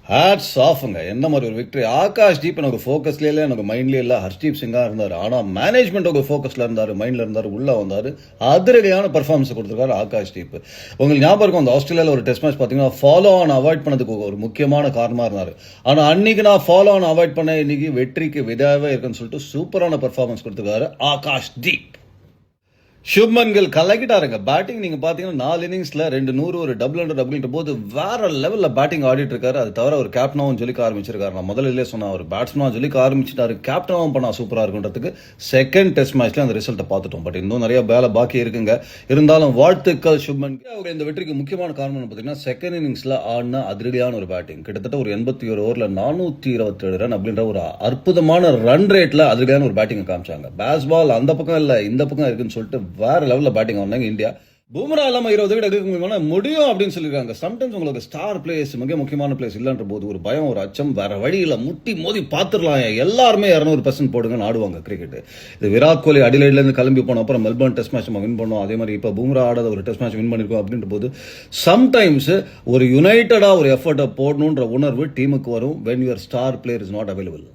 Hats ஆஃப்ங்க. என்ன மாதிரி ஒரு விக்டரி. ஆகாஷ் தீப் எனக்கு ஃபோக்கஸ்லேயே இல்லை, எனக்கு மைண்ட்லேயே இல்லை. ஹர்ஷ்தீப் சிங்காக இருந்தார். ஆனால் மேனேஜ்மெண்ட் ஒரு ஃபோக்கஸில் இருந்தார், மைண்டில் இருந்தார், உள்ளே வந்தார். அதிரடியான பர்ஃபார்மன்ஸ் கொடுத்துருக்காரு ஆகாஷ் தீப். உங்களுக்கு ஞாபகம் இருக்கும், அந்த ஆஸ்திரேலியாவில் ஒரு டெஸ்ட் மேட்ச் பார்த்தீங்கன்னா ஃபாலோ ஆன் அவாய்ட் பண்ணதுக்கு ஒரு முக்கியமான காரணமாக இருந்தார். ஆனால் அன்னைக்கு நான் ஃபாலோ ஆன் அவாய்ட் பண்ண இன்னைக்கு வெற்றிக்கு விதாவே இருக்குன்னு சொல்லிட்டு சூப்பரான பர்ஃபார்மன்ஸ் கொடுத்துருக்காரு ஆகாஷ் தீப். சுப்மன் கில் கலக்கிட்டாருங்க. பேட்டிங் நீங்க பாத்தீங்கன்னா 4 இன்னிங்ஸ்ல 200 ஒரு டபுள் போது வேற லெவல்ல பேட்டிங் ஆடிட்டு இருக்காரு. அது தவிர ஒரு கேப்டனாவும் ஜொலிக்க ஆரம்பிச்சிருக்காரு. நான் முதல்ல சொன்ன ஒரு பேட்ஸ்மேனா ஜொலிக்க ஆரம்பிச்சிட்டாரு. கேப்டனாவும் பண்ணா சூப்பரா இருக்குன்றதுக்கு செகண்ட் டெஸ்ட் மேட்ச்ல அந்த ரிசல்ட்டை பார்த்துட்டோம். பட் இன்னும் நிறைய வேலை பாக்கி இருக்குங்க. இருந்தாலும் வாழ்த்துக்கள் சுப்மன். அவங்க இந்த வெற்றிக்கு முக்கியமான காரணம் பாத்தீங்கன்னா செகண்ட் இன்னிங்ஸ்ல ஆடின அதிரடியான ஒரு பேட்டிங். கிட்டத்தட்ட ஒரு 81 ஓவர்ல 427 ரன் அப்படின்ற ஒரு அற்புதமான ரன் ரேட்ல அதிரடியான ஒரு பேட்டிங் காமிச்சாங்க. பேஸ்பால் அந்த பக்கம் இல்ல இந்த பக்கம் இருக்குன்னு சொல்லிட்டு வேற லெவலில் பேட்டிங் ஆனாங்க இந்தியா. பும்ரா இல்லாம 20 விக்கெட் எடுக்க முடியும் அப்படின்னு சொல்லியிருக்காங்க. சம்டைம்ஸ் உங்களுக்கு ஸ்டார் பிளேயர்ஸ் மிக முக்கியமான பிளேயர்ஸ் இல்லைன்ற போது ஒரு பயம், ஒரு அச்சம், வேற வழியில் முட்டி மோதி பார்த்துடலாம். எல்லாருமே 200% போடுங்கன்னு ஆடுவாங்க கிரிக்கெட். இது விராட் கோலி அடிலைட்ல இருந்து கிளம்பி போன அப்புறம் மெல்பர்ன் டெஸ்ட் மேட்ச் நம்ம வின் பண்ணோம். அதே மாதிரி இப்போ பும்ரா ஆடாத ஒரு டெஸ்ட் மேட்ச் வின் பண்ணிருக்கோம் அப்படின்ற போது சம்டைம்ஸ் ஒரு யுனைடடா ஒரு எஃபர்ட்டை போடணுன்ற உணர்வு டீமுக்கு வரும். When your star player is not available.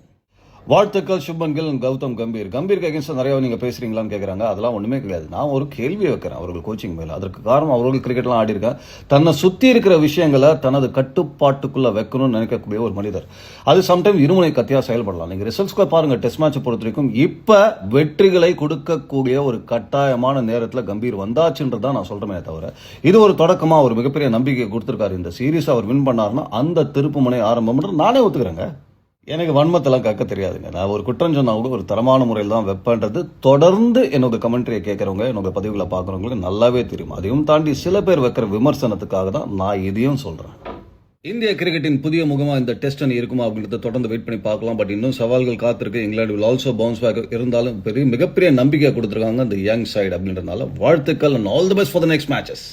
வாழ்த்துக்கள் சுப்மன் கில், கௌதம் கம்பீர். கம்பீருக்கு அகேன்ஸ்ட் நிறைய நீங்க பேசுறீங்களான்னு கேட்கறாங்க. அதெல்லாம் ஒண்ணுமே கிடையாது. நான் ஒரு கேள்வி வைக்கிறேன் அவர்கள் கோச்சிங் மேல. அதற்கு காரணம் அவர்கள் கிரிக்கெட்லாம் ஆடி இருக்காங்க. தன்னை சுத்தி இருக்கிற விஷயங்களை தனது கட்டுப்பாட்டுக்குள்ள வைக்கணும்னு நினைக்கக்கூடிய ஒரு மனிதர். அது சம்டைம் இருமுனை கத்தியா செயல்படலாம். நீங்க ரிசல்ட்ஸ்க்கு பாருங்க. டெஸ்ட் மேட்சை பொறுத்த வரைக்கும் இப்ப வெற்றிகளை கொடுக்கக்கூடிய ஒரு கட்டாயமான நேரத்துல கம்பீர் வந்தாச்சுன்றதான் நான் சொல்றேனே தவிர இது ஒரு தொடக்கமா ஒரு மிகப்பெரிய நம்பிக்கை கொடுத்திருக்காரு. இந்த சீரீஸ் அவர் வின் பண்ணாருன்னா அந்த திருப்புமுனை ஆரம்பம் நானே ஒத்துக்கிறேங்க. எனக்கு வன்மத்தெல்லாம் கக்க தெரியாதுங்க. நான் ஒரு குற்றம் சொன்னா கூட ஒரு தரமான முறையில் தான் வெப்பன்றது தொடர்ந்து என்னோட கமெண்ட்ரியை கேட்கறவங்க, என்னோட பதிவுகளை பார்க்குறவங்களுக்கு நல்லாவே தெரியும். அதையும் தாண்டி சில பேர் வைக்கிற விமர்சனத்துக்காக தான் நான் இதையும் சொல்றேன். இந்திய கிரிக்கெட்டின் புதிய முகமா இந்த டெஸ்ட் அணி இருக்குமா அப்படின்றத தொடர்ந்து வெயிட் பண்ணி பார்க்கலாம். பட் இன்னும் சவால்கள் காத்திருக்கு. England will also bounce back. இருந்தாலும் மிகப்பெரிய நம்பிக்கை கொடுத்துருக்காங்க அந்த யங் சைடு அப்படின்றதுனால வாழ்த்துக்கள் and all the best for the next matches.